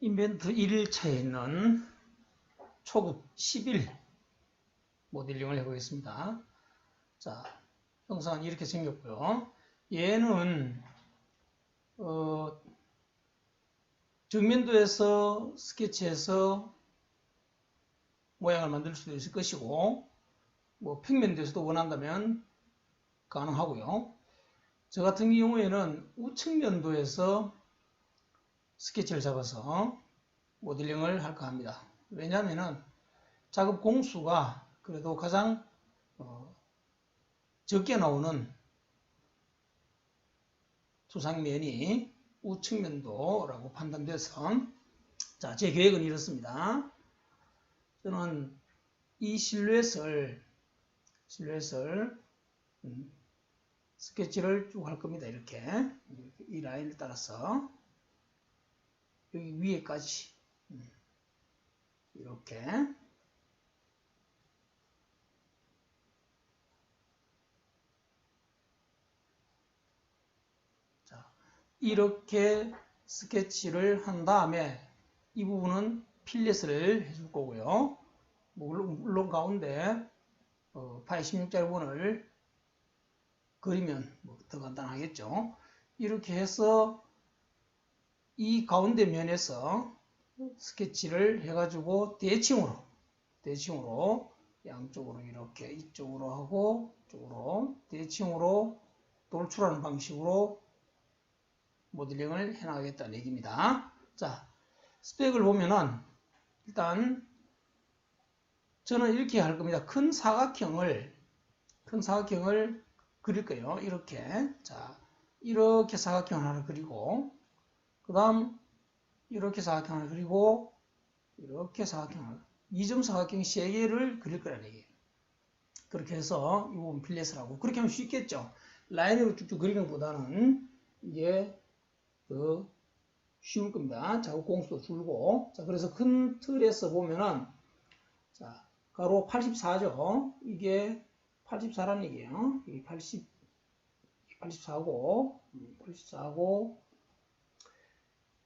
인벤트 1일차에 있는 초급 11 모델링을 해보겠습니다. 자, 형상은 이렇게 생겼고요. 얘는 정면도에서 스케치해서 모양을 만들 수도 있을 것이고, 뭐 평면도에서도 원한다면 가능하고요. 저 같은 경우에는 우측면도에서 스케치를 잡아서 모델링을 할까 합니다. 왜냐하면 작업 공수가 그래도 가장 적게 나오는 투상면이 우측면도라고 판단돼서, 자, 제 계획은 이렇습니다. 저는 이 실루엣을 스케치를 쭉 할 겁니다. 이렇게 이 라인을 따라서 여기 위에까지 이렇게 이렇게 스케치를 한 다음에 이 부분은 필렛을 해줄 거고요. 물론 가운데 파이 16자리 원을 그리면 더 간단하겠죠. 이렇게 해서 이 가운데 면에서 스케치를 해가지고 대칭으로 양쪽으로 이렇게 이쪽으로 하고 이쪽으로 대칭으로 돌출하는 방식으로 모델링을 해나가겠다는 얘기입니다. 자, 스펙을 보면은 일단 저는 이렇게 할 겁니다. 큰 사각형을 그릴 거예요. 이렇게. 자, 이렇게 사각형 하나 그리고, 그 다음 이렇게 사각형 하나 그리고, 이렇게 사각형 하나, 2점 사각형 3개를 그릴 거라는 얘기예요. 그렇게 해서 이 부분 필렛을 하고, 그렇게 하면 쉽겠죠. 라인으로 쭉쭉 그리는 것보다는 이게 더 쉬울 겁니다. 작업 공수도 줄고. 자, 그래서 큰 틀에서 보면은, 자, 가로 84죠. 이게 84라는 얘기예요. 이게 84고,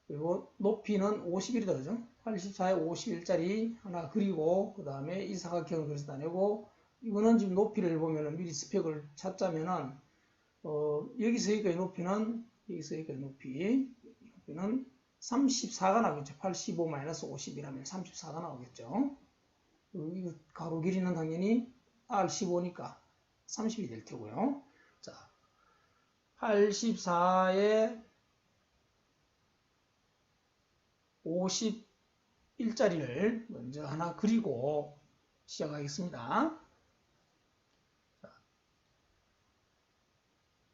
그리고 높이는 51이다, 그죠? 84에 51짜리 하나 그리고, 그 다음에 이 사각형을 그래서 따내고, 이거는 지금 높이를 보면은 미리 스펙을 찾자면은, 여기서 여기까지 높이는, 높이는 34가 나오겠죠. 85-51하면 34가 나오겠죠. 이거 가로 길이는 당연히 R15니까 30이 될 테고요. 자, 84에 51짜리를 먼저 하나 그리고 시작하겠습니다.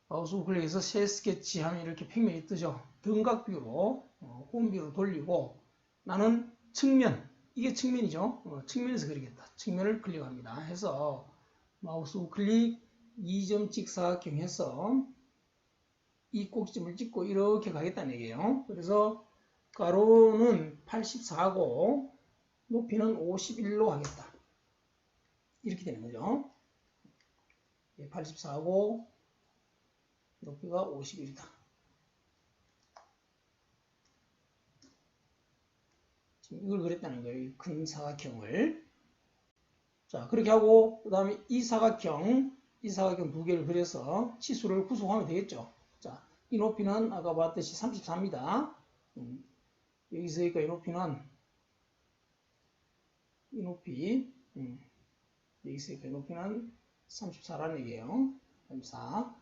마우스 우클릭해서 새 스케치 하면 이렇게 평면이 뜨죠. 등각뷰로 홈뷰로 돌리고, 나는 측면, 이게 측면이죠. 측면에서 그리겠다. 측면을 클릭합니다. 해서 마우스 우클릭 2점 직사각형 해서 이 꼭지점을 찍고 이렇게 가겠다는 얘기예요. 그래서 가로는 84고 높이는 51로 하겠다. 이렇게 되는 거죠. 84고 높이가 51이다. 지금 이걸 그렸다는 거예요. 이 큰 사각형을. 자, 그렇게 하고, 그 다음에 이 사각형 두 개를 그려서 치수를 구속하면 되겠죠. 자, 이 높이는 아까 봤듯이 34입니다. 여기서 여기까지 높이는, 여기서 여기까지 높이는 34라는 얘기예요. 34.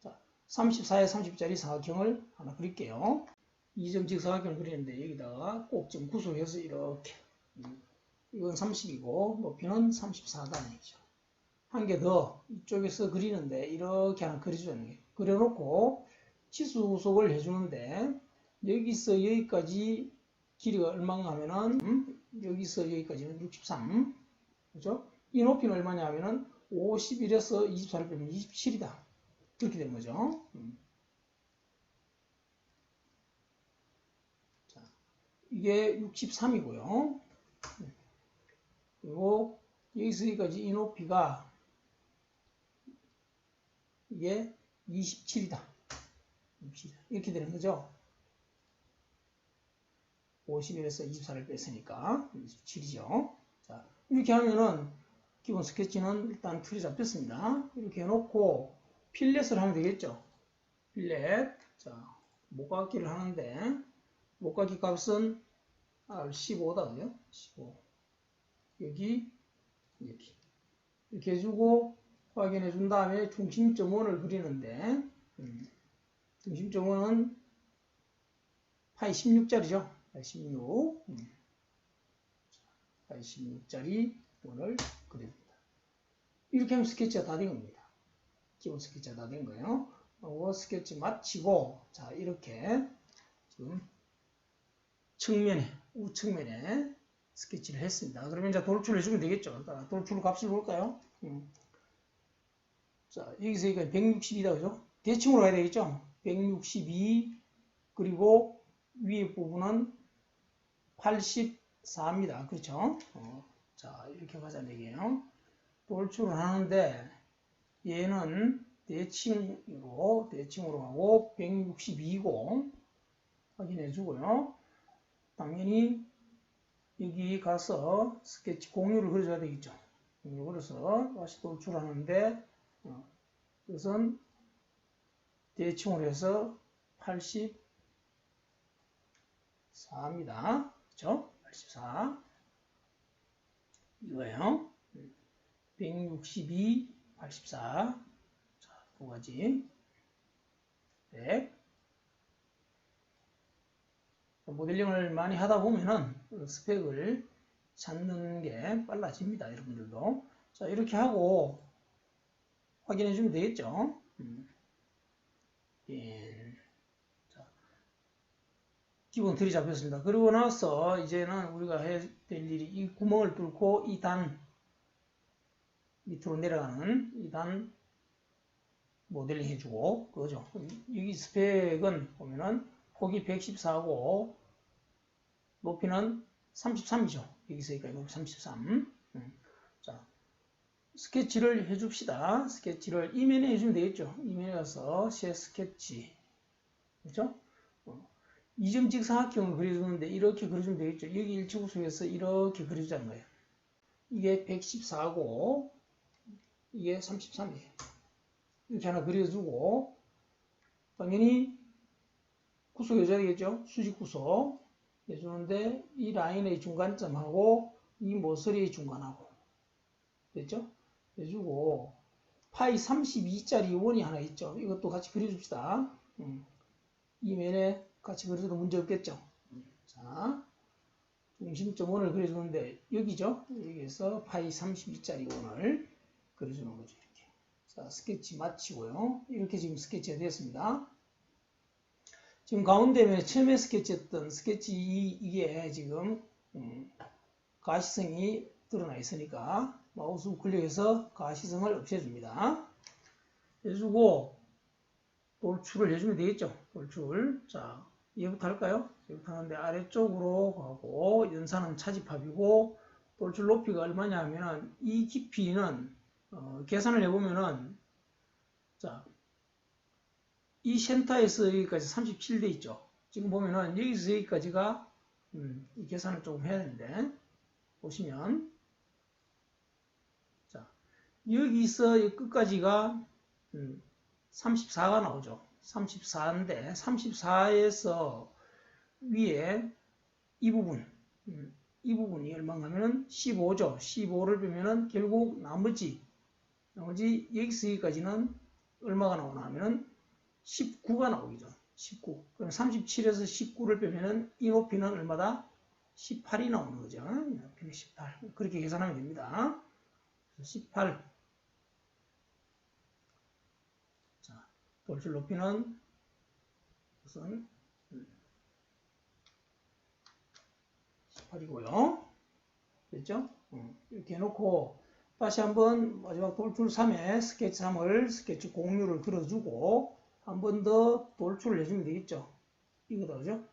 자, 34에 30짜리 사각형을 하나 그릴게요. 2점 직사각형을 그리는데 여기다가 꼭좀 구속해서 이렇게, 이건 30이고 높이는 34다는 얘기죠. 한 개 더 이쪽에서 그리는데 이렇게 하나 그려주는 게, 그려놓고 치수 구속을 해주는데, 여기서 여기까지 길이가 얼마인가 하면은 여기서 여기까지는 63, 그죠? 이 높이는 얼마냐 하면은 51에서 24를 빼면 27이다. 그렇게 되는 거죠. 자, 이게 63이고요. 그리고 여기서 여기까지 이 높이가 이게 27이다. 이렇게 되는 거죠. 51에서 24를 뺐으니까 27이죠. 자, 이렇게 하면은 기본 스케치는 일단 틀이 잡혔습니다. 이렇게 해놓고 필렛을 하면 되겠죠. 필렛. 자, 목각기를 하는데 목각기 값은 R15다, 그죠? 15. 여기 이렇게 해주고 확인해 준 다음에 중심점원을 그리는데 중심점원은 파이 16짜리죠. 파이 16. 파이 16짜리 원을 그립니다. 이렇게 하면 스케치가 다 된 겁니다. 기본 스케치가 다 된 거예요. 스케치 마치고 자 이렇게 지금 측면에 우측면에 스케치를 했습니다. 그러면 이제 돌출을 해주면 되겠죠. 돌출 값을 볼까요? 자 여기서 162다 그죠? 대칭으로 가야 되겠죠. 162 그리고 위에 부분은 84입니다. 그렇죠? 자 이렇게 가자는 얘기예요. 돌출을 하는데 얘는 대칭으로 하고 162고 확인해 주고요. 당연히 여기 가서 스케치 공유를 그려줘야 되겠죠. 공유를 그려서 다시 돌출하는데 그것은 대칭으로 해서 84입니다. 그렇죠? 84 이거예요. 162, 84 자, 두 가지 100 모델링을 많이 하다 보면은 스펙을 찾는 게 빨라집니다. 여러분들도. 자, 이렇게 하고 확인해 주면 되겠죠. 자, 기본 틀이 잡혔습니다. 그리고 나서 이제는 우리가 해야 될 일이 이 구멍을 뚫고 이 단 밑으로 내려가는 이 단 모델링 해주고 그거죠. 여기 스펙은 보면은 폭이 114고 높이는 33이죠. 여기서 여기까지 높이 33. 자, 스케치를 해줍시다. 스케치를 이면에 해주면 되겠죠. 이면에 가서 새 스케치. 그렇죠? 이점 직사각형을 그려주는데 이렇게 그려주면 되겠죠. 여기 일치구속에서 이렇게 그려주자는 거예요. 이게 114고 이게 33이에요. 이렇게 하나 그려주고 당연히 구속해줘야 되겠죠. 수직 구속 해주는데 이 라인의 중간점하고 이 모서리의 중간하고 됐죠? 해주고 파이 32짜리 원이 하나 있죠. 이것도 같이 그려줍시다. 이 면에 같이 그려도 문제 없겠죠. 자, 중심점 원을 그려주는데 여기죠. 여기에서 파이 32짜리 원을 그려주는 거죠. 이렇게. 자, 스케치 마치고요. 이렇게 지금 스케치가 되었습니다. 지금 가운데 처음에 스케치했던 스케치 이게 지금 가시성이 드러나 있으니까 마우스 우클릭해서 가시성을 없애줍니다. 해주고 돌출을 해주면 되겠죠. 돌출. 자, 얘부터 할까요? 얘부터 하는데 아래쪽으로 가고 연산은 차집합이고 돌출 높이가 얼마냐 하면은 이 깊이는 계산을 해보면은 자, 이 센터에서 여기까지 37돼 있죠. 지금 보면은 여기서 여기까지가 이 계산을 조금 해야 되는데 보시면 자 여기서 이 끝까지가 34가 나오죠. 34인데 34에서 위에 이 부분 이 부분이 얼마나 하면은 15죠. 15를 빼면은 결국 나머지 여기서 여기까지는 얼마가 나오나 하면은 19가 나오겠죠. 19. 그럼 37에서 19를 빼면은 이 높이는 얼마다? 18이 나오는 거죠. 높이는 18. 그렇게 계산하면 됩니다. 18. 자, 돌출 높이는 우선 18이고요. 됐죠? 이렇게 해놓고 다시 한번 마지막 돌출 3에 스케치 3을 스케치 공유를 그려주고 한 번 더 돌출을 해주면 되겠죠. 이거다, 그죠?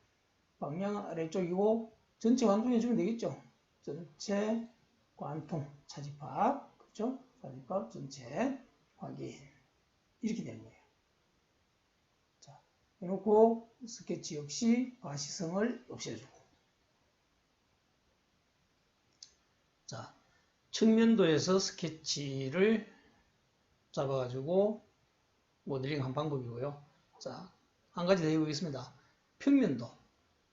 방향은 아래쪽이고 전체 관통해주면 되겠죠. 전체 관통 차집합, 그렇죠? 차집합 전체 확인 이렇게 되는 거예요. 자, 해놓고 스케치 역시 가시성을 없애주고 자, 측면도에서 스케치를 잡아가지고 모델링 한 방법이고요. 자, 한 가지 더 해보겠습니다. 평면도.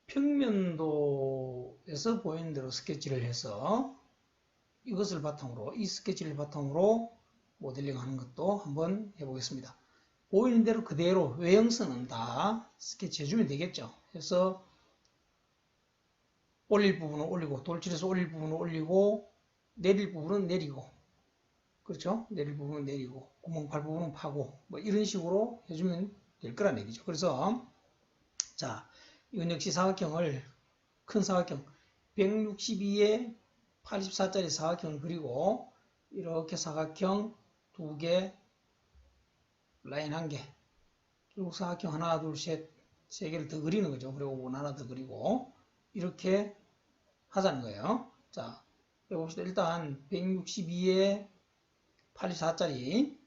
평면도에서 보이는 대로 스케치를 해서 이것을 바탕으로, 이 스케치를 바탕으로 모델링 하는 것도 한번 해보겠습니다. 보이는 대로 그대로 외형선은 다 스케치 해주면 되겠죠. 그래서 올릴 부분은 올리고, 돌출해서 올릴 부분은 올리고, 내릴 부분은 내리고, 그렇죠? 내릴 부분은 내리고, 구멍 팔 부분은 파고, 뭐 이런 식으로 해주면 될 거란 얘기죠. 그래서, 자, 이건 역시 사각형을, 큰 사각형, 162에 84짜리 사각형을 그리고, 이렇게 사각형 2개, 라인 1개, 그리고 사각형 하나, 둘, 셋, 3개를 더 그리는 거죠. 그리고 원 하나 더 그리고, 이렇게 하자는 거예요. 자, 해봅시다. 일단 162에 84짜리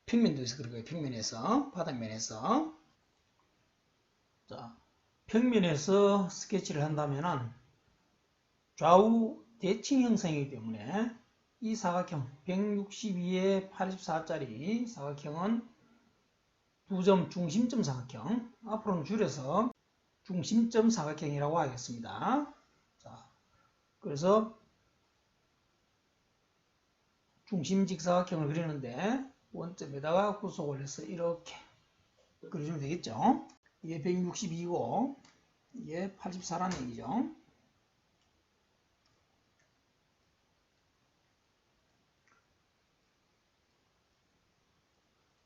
평면도에서 그리고요. 평면에서, 바닥면에서. 자, 평면에서 스케치를 한다면은 좌우 대칭 형상이기 때문에 이 사각형 162에 84짜리 사각형은 2점 중심점 사각형, 앞으로는 줄여서 중심점 사각형이라고 하겠습니다. 자, 그래서 중심 직사각형을 그리는데 원점에다가 구속을 해서 이렇게 그려주면 되겠죠. 이게 162고 이게 84라는 얘기죠.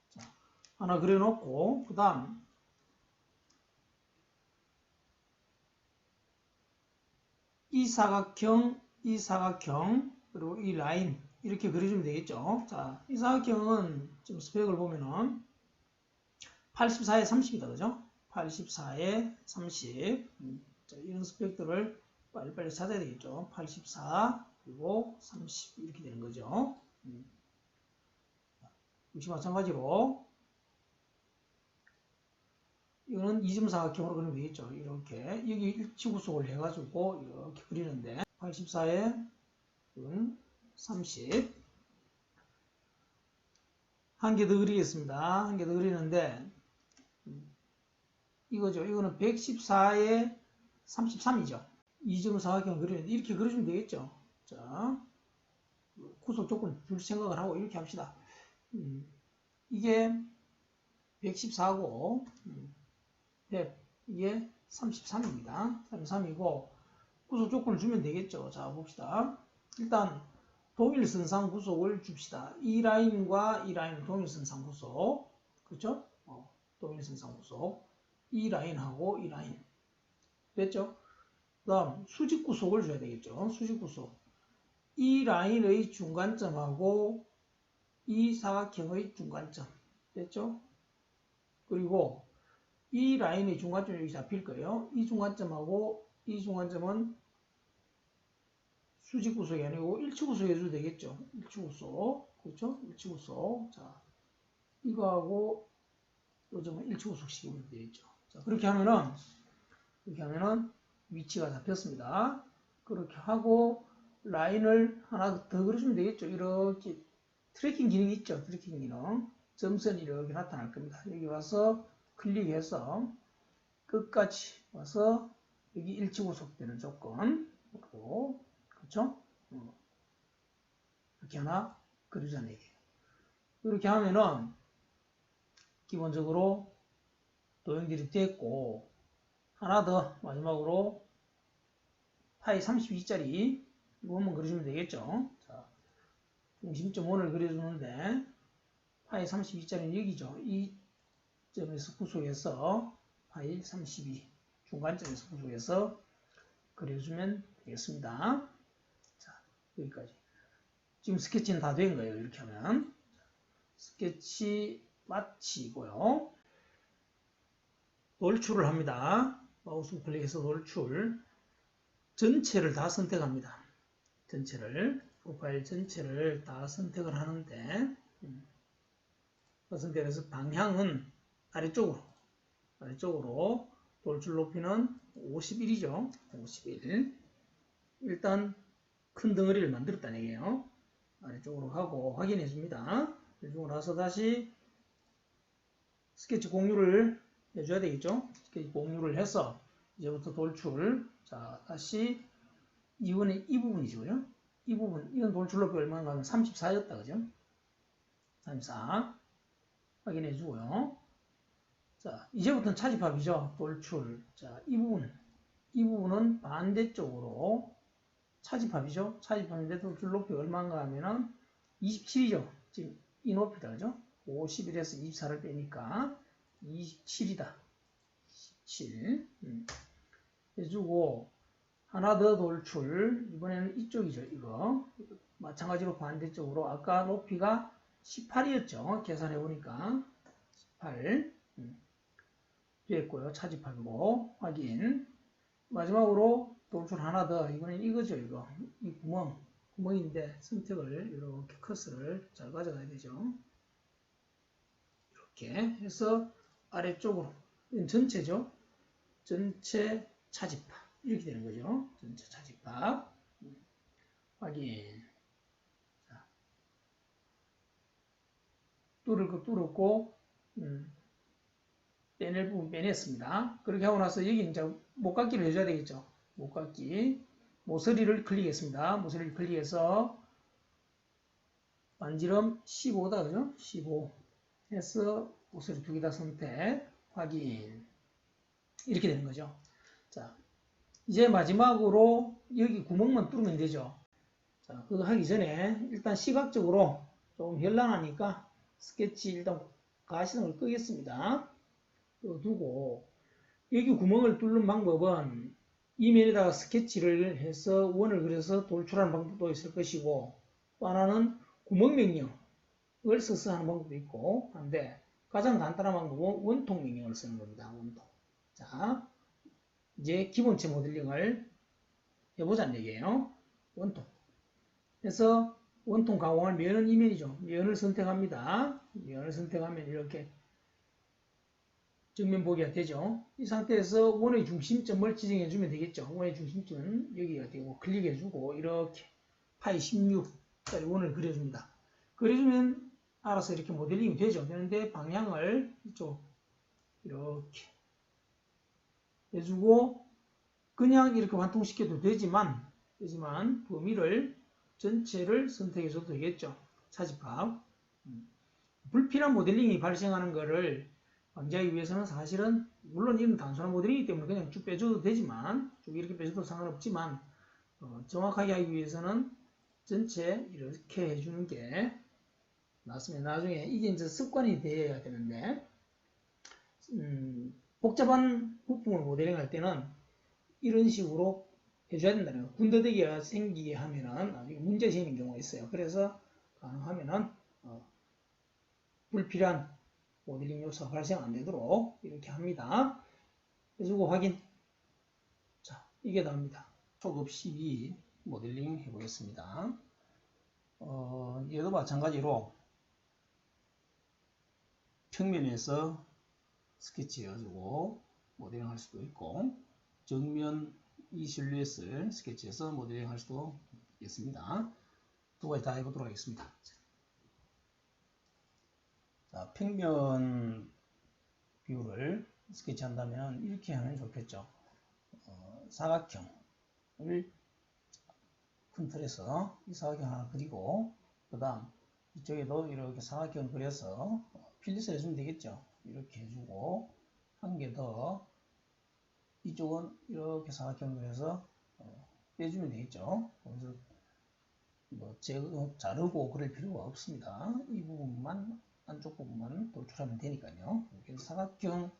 자, 하나 그려놓고 그 다음 이 사각형, 그리고 이 라인 이렇게 그려주면 되겠죠. 자, 이 사각형은 지금 스펙을 보면은 84에 30이다, 그죠? 84에 30. 자, 이런 스펙들을 빨리빨리 찾아야 되겠죠. 84, 그리고 30 이렇게 되는 거죠. 역시 마찬가지로 이거는 2점 사각형으로 그리면 되겠죠. 이렇게 여기 일치구속을 해가지고 이렇게 그리는데 84에 30 한 개 더 그리겠습니다. 한 개 더 그리는데 이거죠. 이거는 114에 33이죠. 2점 사각형 그리는데 이렇게 그려주면 되겠죠. 자, 구속 조건 줄 생각을 하고 이렇게 합시다. 이게 114고 100, 이게 33입니다. 33이고 구속 조건을 주면 되겠죠. 자, 봅시다. 일단 동일선상 구속을 줍시다. 이 라인과 이 라인은 동일선상 구속. 그렇죠? 동일선상 구속. 이 라인하고 이 라인. 됐죠? 그 다음 수직 구속을 줘야 되겠죠. 수직 구속. 이 라인의 중간점하고 이 사각형의 중간점. 됐죠? 그리고 이 라인의 중간점이 여기 잡힐 거예요. 이 중간점하고 이 중간점은 수직 구속이 아니고 일치 구속 해줘도 되겠죠. 일치 구속. 그렇죠? 일치 구속. 자, 이거하고 이 점은 일치 구속 시키면 되겠죠. 자, 그렇게 하면은 위치가 잡혔습니다. 그렇게 하고 라인을 하나 더 그려주면 되겠죠. 이렇게 트래킹 기능이 있죠. 트래킹 기능. 점선이 이렇게 나타날 겁니다. 여기 와서 클릭해서 끝까지 와서 여기 일치 구속되는 조건. 그렇죠? 이렇게 하나 그리자는 얘기예요. 이렇게 하면은 기본적으로 도형들이 됐고 하나 더 마지막으로 파이 32짜리 이거 한번 그려주면 되겠죠. 자, 중심점 1을 그려주는데 파이 32짜리는 여기죠. 이 점에서 구속해서 파이 32 중간점에서 구속해서 그려주면 되겠습니다. 자, 여기까지. 지금 스케치는 다 된 거예요. 이렇게 하면 스케치 마치고요. 돌출을 합니다. 마우스 클릭해서 돌출. 전체를 다 선택합니다. 전체를, 프로파일 전체를 다 선택을 하는데 선택해서 방향은 아래쪽으로 돌출 높이는 51이죠. 51. 일단 큰 덩어리를 만들었다는 얘기예요. 아래쪽으로 하고 확인해 줍니다. 해주고 나서 다시 스케치 공유를 해줘야 되겠죠. 스케치 공유를 해서 이제부터 돌출. 자, 다시 이번에 이 부분이죠. 이 부분, 이건 돌출 높이 얼마나 가면 34였다. 그죠? 34. 확인해 주고요. 자, 이제부터는 차집합이죠. 돌출. 자, 이 부분은 반대쪽으로 차집합이죠. 차집합인데 돌출 높이 얼마인가 하면은 27이죠. 지금 이 높이다. 그죠? 51에서 24를 빼니까 27이다. 27. 해주고, 하나 더 돌출. 이번에는 이쪽이죠. 이거. 마찬가지로 반대쪽으로. 아까 높이가 18이었죠. 계산해 보니까. 18. 됐고요. 차집하고 확인. 마지막으로 돌출 하나 더. 이번엔 이거죠. 이거. 이 구멍인데 선택을 이렇게 커서를 잘 가져가야 되죠. 이렇게 해서 아래쪽으로. 이건 전체죠. 전체 차집합. 이렇게 되는 거죠. 전체 차집합. 확인. 자, 뚫을 거 뚫었고, 빼낼 부분 빼냈습니다. 그렇게 하고 나서 여기 이제 목깎이를 해줘야 되겠죠. 목깎이. 모서리를 클릭했습니다. 모서리를 클릭해서 반지름 15다. 그죠? 15 해서 모서리 두 개 다 선택. 확인. 이렇게 되는 거죠. 자, 이제 마지막으로 여기 구멍만 뚫으면 되죠. 자, 그거 하기 전에 일단 시각적으로 좀 현란하니까 스케치 일단 가시등을 끄겠습니다. 두고 여기 구멍을 뚫는 방법은 이면에다가 스케치를 해서 원을 그려서 돌출하는 방법도 있을 것이고, 또 하나는 구멍 명령을 써서 하는 방법도 있고 한데, 가장 간단한 방법은 원통 명령을 쓰는 겁니다. 원통. 자, 이제 기본체 모델링을 해보자는 얘기예요. 원통. 그래서 원통 가공할 면은 이면이죠. 면을 선택합니다. 면을 선택하면 이렇게 정면 보기가 되죠. 이 상태에서 원의 중심점을 지정해주면 되겠죠. 원의 중심점은 여기가 되고 클릭해주고 이렇게 파이 16짜리 원을 그려줍니다. 그려주면 알아서 이렇게 모델링이 되죠. 그런데 방향을 이쪽 이렇게 해주고 그냥 이렇게 완통시켜도 되지만 범위를 전체를 선택해줘도 되겠죠. 차집합. 불필요한 모델링이 발생하는 것을 방지하기 위해서는 사실은 물론 이건 단순한 모델이기 때문에 그냥 쭉 빼줘도 되지만 쭉 이렇게 빼줘도 상관없지만 정확하게 하기 위해서는 전체 이렇게 해주는 게 맞습니다. 나중에 이게 이제 습관이 되어야 되는데 복잡한 부품을 모델링 할 때는 이런 식으로 해줘야 된다는 거예요. 군더더기가 생기게 하면은 나중에 문제 생기는 경우가 있어요. 그래서 가능하면은 불필요한 모델링 요소가 발생 안 되도록 이렇게 합니다. 해주고 확인. 자, 이게 나옵니다. 초급 12 모델링 해보겠습니다. 얘도 마찬가지로 평면에서 스케치 해가지고 모델링 할 수도 있고, 정면 이 실루엣을 스케치해서 모델링 할 수도 있겠습니다. 두 가지 다 해보도록 하겠습니다. 자, 평면 뷰를 스케치한다면 이렇게 하면 좋겠죠. 사각형을 큰 틀에서 이 사각형 하나 그리고 그 다음 이쪽에도 이렇게 사각형 그려서 필렛을 해주면 되겠죠. 이렇게 해주고 한 개 더 이쪽은 이렇게 사각형 그려서 빼주면 되겠죠. 그래서 뭐 자르고 그럴 필요가 없습니다. 이 부분만 안쪽 부분만 돌출하면 되니까요. 이렇게 사각형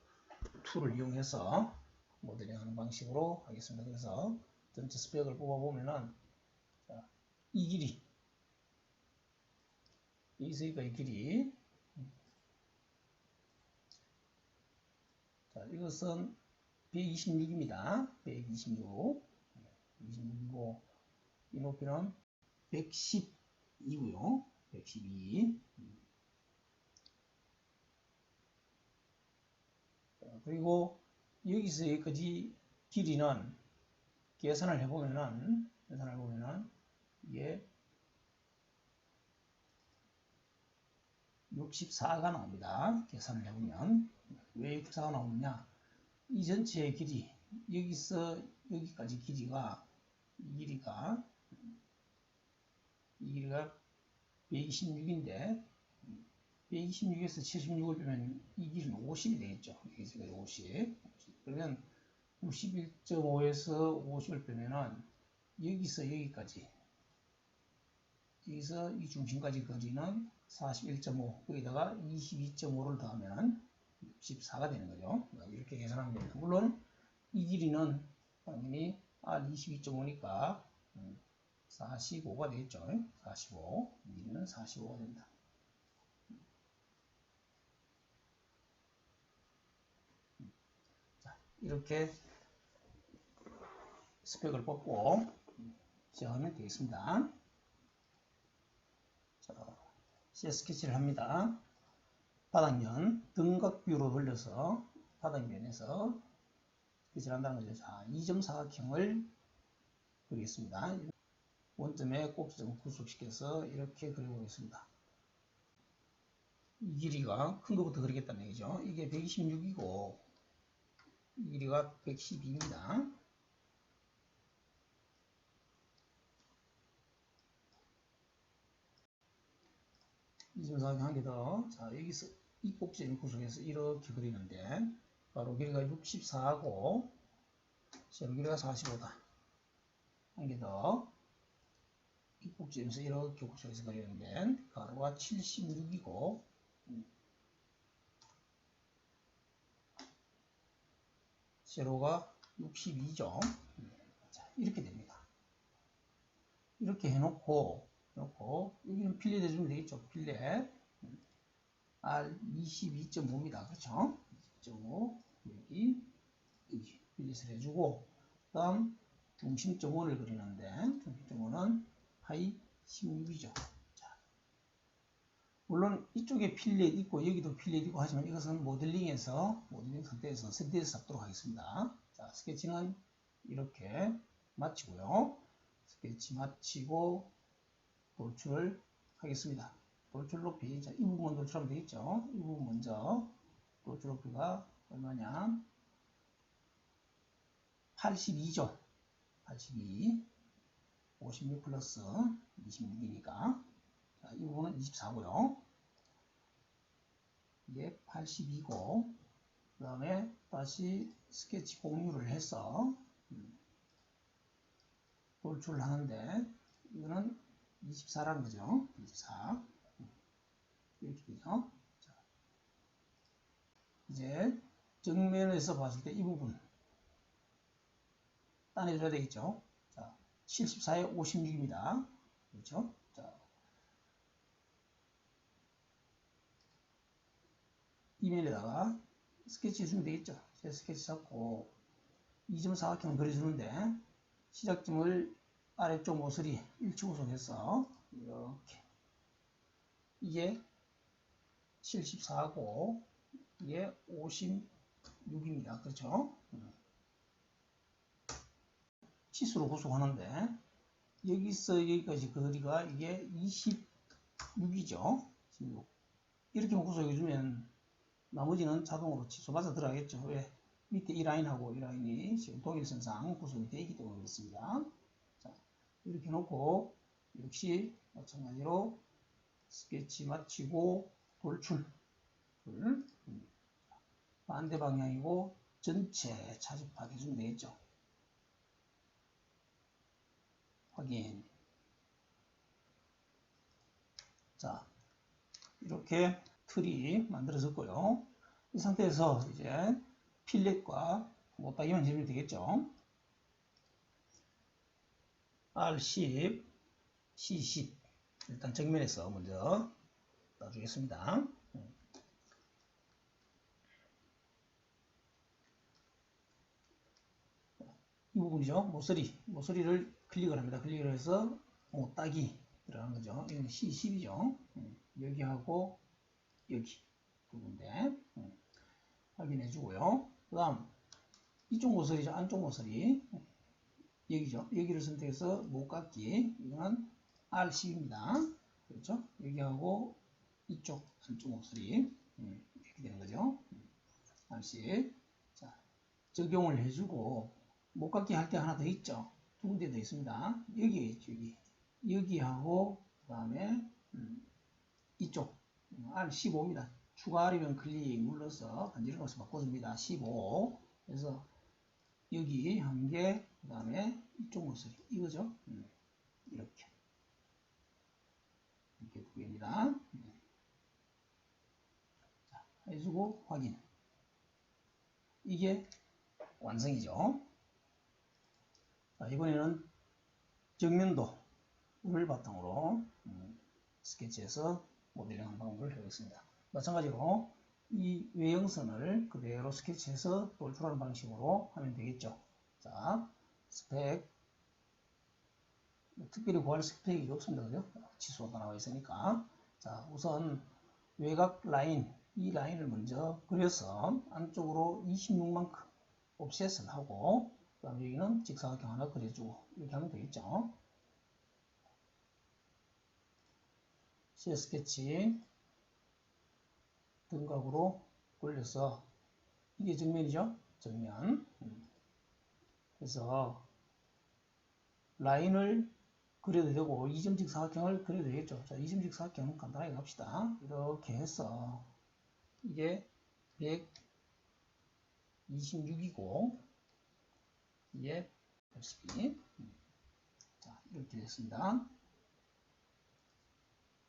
툴을 이용해서 모델링하는 방식으로 하겠습니다. 그래서 전체 스펙을 뽑아보면은 이 길이 있으니까 이 길이 자, 이것은 126입니다. 126 26이고 이 높이는 110이고요. 112 그리고 여기서 여기까지 길이는 계산을 해보면은 이게 64가 나옵니다. 계산을 해보면 왜 64가 나오느냐, 이 전체의 길이 여기서 여기까지 길이가 이 길이가 126인데 126에서 76을 빼면 이 길이는 50이 되겠죠. 여기서 50. 그러면 91.5에서 50을 빼면은 여기서 여기까지, 여기서 이 중심까지 거리는 41.5, 여기다가 22.5를 더하면 64가 되는 거죠. 이렇게 계산하면 됩니다. 물론 이 길이는 당연히 R 22.5니까 45가 되겠죠. 45. 이 길이는 45가 됩니다. 자, 이렇게 스펙을 뽑고 시작하면 되겠습니다. 자, 셋 스케치를 합니다. 바닥면 등각뷰로 돌려서 바닥면에서 스케치를 한다는 거죠. 자, 2점 사각형을 그리겠습니다. 원점에 꼭지점을 구속시켜서 이렇게 그려보겠습니다. 이 길이가 큰 것부터 그리겠다는 얘기죠. 이게 126이고 이 길이가 112입니다. 이 점 사각형 한 개 더. 자, 여기서 이 꼭지점을 구속해서 이렇게 그리는데 바로 길이가 64하고 세로 길이가 45다. 한 개 더. 이 꼭지점에서 이렇게 구속해서 그리는데 가로가 76이고 세로가 62죠. 자, 이렇게 됩니다. 이렇게 해놓고 여기는 필렛 해주면 되겠죠. 필렛 R 22.5입니다. 그렇죠? 22.5 여기 필렛을 해주고 그 다음 중심점원을 그리는데 중심점원은 파이 16이죠. 자, 물론 이쪽에 필렛 있고 여기도 필렛 있고 하지만 이것은 모델링 상태에서 3D에서 잡도록 하겠습니다. 자, 스케치는 이렇게 마치고요. 스케치 마치고 돌출을 하겠습니다. 돌출 높이, 자, 이 부분 돌출하면 되겠죠. 이 부분 먼저 돌출 높이가 얼마냐? 82죠. 82, 56 플러스 26이니까 자, 이 부분은 24고요. 이게 82고 그 다음에 다시 스케치 공유를 해서 돌출을 하는데 이거는 24라는 거죠. 24 이렇게 되죠. 자, 이제 정면에서 봤을 때 이 부분 따내줘야 되겠죠. 자, 74에 56입니다. 그렇죠? 자, 이면에다가 스케치 해주면 되겠죠. 제 스케치 잡고 2점 사각형을 그려주는데 시작점을 아래쪽 모서리 일치 구속해서 이렇게 이게 74고 이게 56입니다. 그렇죠? 치수로 구속하는데 여기서 여기까지 거리가 이게 26이죠. 26. 이렇게 구속해주면 나머지는 자동으로 치수 맞아 들어가겠죠. 왜? 밑에 이 라인하고 이 라인이 지금 동일선상 구성이 되어 있기 때문에 그렇습니다. 자, 이렇게 놓고 역시 마찬가지로 스케치 마치고 돌출 반대 방향이고 전체 차집합 해주면 되겠죠. 확인. 자, 이렇게 틀이 만들어졌고요. 이 상태에서 이제 필렛과 못따기만 해주면 되겠죠. R10, C10 일단 정면에서 먼저 놔주겠습니다. 이 부분이죠. 모서리를 클릭을 합니다. 클릭을 해서 못따기 들어가는 거죠. 이건 C10이죠. 여기하고 여기 두 군데 확인해 주고요. 그 다음 이쪽 모서리죠. 안쪽 모서리 여기죠. 여기를 선택해서 못깎기. 이거는 R10입니다. 그렇죠? 여기하고 이쪽 안쪽 목소리 이렇게 되는 거죠. R10. 자, 적용을 해주고 못깎기 할 때 하나 더 있죠. 두 군데 더 있습니다. 여기에 있죠. 여기하고 그 다음에 이쪽 R15입니다. 추가 R이면 클릭 눌러서 간지를 넣어서 바꿔줍니다. 15. 그래서 여기 한 개, 그 다음에 이쪽 모습 이거죠. 이렇게 두 개입니다. 자, 해주고 확인. 이게 완성이죠. 자, 이번에는 정면도를 바탕으로 스케치해서 모델링하는 방법을 해보겠습니다. 마찬가지로 이 외형선을 그대로 스케치해서 돌출하는 방식으로 하면 되겠죠. 자, 스펙 특별히 구할 스펙이 없습니다. 그죠? 치수가 나와 있으니까. 자, 우선 외곽 라인, 이 라인을 먼저 그려서 안쪽으로 26만큼 옵셋을 하고, 그 다음에 여기는 직사각형 하나 그려주고, 이렇게 하면 되겠죠. 시 스케치 등각으로 돌려서, 이게 정면이죠? 정면. 그래서 라인을 그려도 되고 이점직 사각형을 그려도 되겠죠. 자, 이점직 사각형 간단하게 갑시다. 이렇게 해서 이게 126이고 이게 82. 자, 이렇게 됐습니다.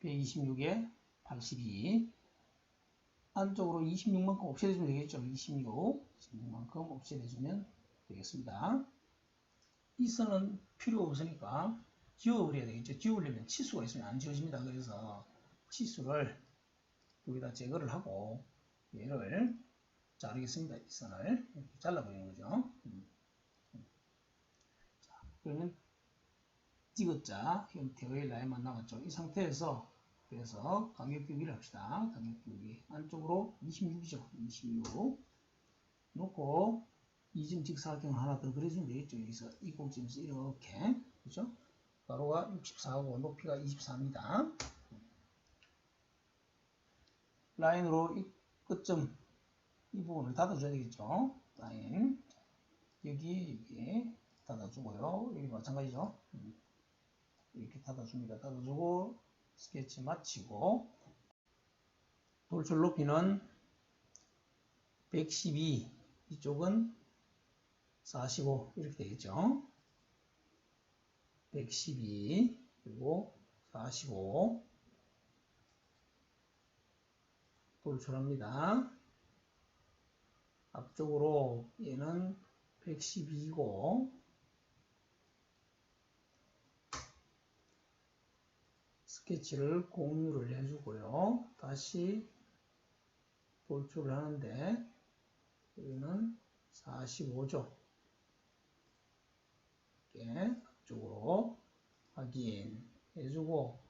126에 82. 안쪽으로 26만큼 옵셋해주면 되겠죠. 26만큼 옵셋해주면 되겠습니다. 이 선은 필요 없으니까 지워버려야 되겠죠. 지우려면 치수가 있으면 안 지워집니다. 그래서 치수를 여기다 제거를 하고 얘를 자르겠습니다. 이 선을 이렇게 잘라버리는 거죠. 자, 그러면 찍었자 형태의 라인만 남았죠. 이 상태에서 그래서 간격 비우기를 합시다. 간격 비우기 안쪽으로 26이죠. 26 놓고 이점 직사각형 하나 더 그려주면 되겠죠. 여기서 이 꼭지에서 이렇게 그렇죠? 가로가 64하고 높이가 24입니다. 라인으로 이 끝점 이 부분을 닫아줘야 되겠죠. 라인 여기 닫아주고요. 여기 마찬가지죠. 이렇게 닫아줍니다. 닫아주고 스케치 마치고 돌출 높이는 112 이쪽은 45 이렇게 되겠죠. 112 그리고 45 돌출합니다. 앞쪽으로 얘는 112고 스케치를 공유를 해주고요. 다시 돌출을 하는데 여기는 45죠. 이렇게 앞쪽으로 확인해주고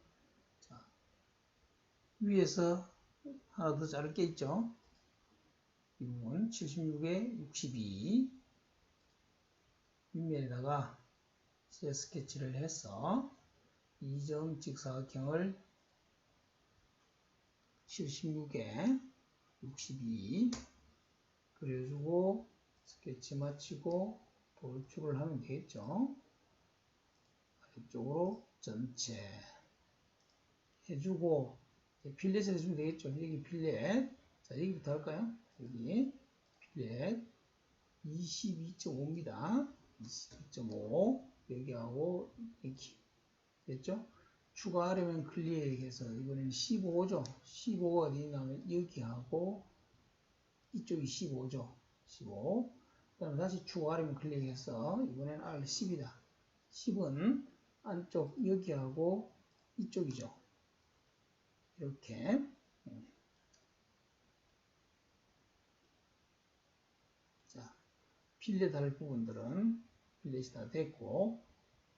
자, 위에서 하나 더 자를 게 있죠. 이 부분 76에 62 윗면에다가 새 스케치를 해서 이점 직사각형을 76에 62 그려주고 스케치 마치고 돌출을 하면 되겠죠. 아래쪽으로 전체 해주고 필렛을 해주면 되겠죠. 여기 필렛 자 여기부터 할까요? 여기 필렛 22.5입니다. 22.5 여기하고 여기 됐죠? 추가하려면 클릭해서 이번에는 15죠. 15가 어디 있냐면 여기하고 이쪽이 15죠. 15. 그 다음에 다시 추가하려면 클릭해서 이번에는 R10이다. 10은 안쪽 여기하고 이쪽이죠. 이렇게 자 필렛 할 부분들은 필렛이 다 됐고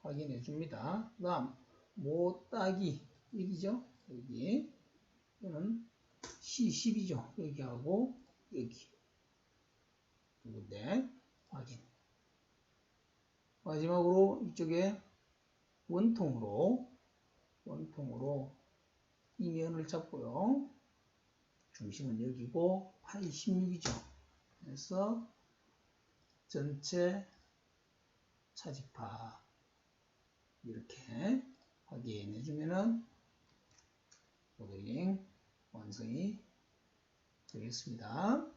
확인해 줍니다. 그 다음 모따기 여기죠. 여기 이거는 C10이죠. 여기하고 여기 두 군데 마지막으로 이쪽에 원통으로 이 면을 잡고요. 중심은 여기고 파이 16이죠. 그래서 전체 차지파 이렇게 확인해 주면은 모델링 완성이 되겠습니다.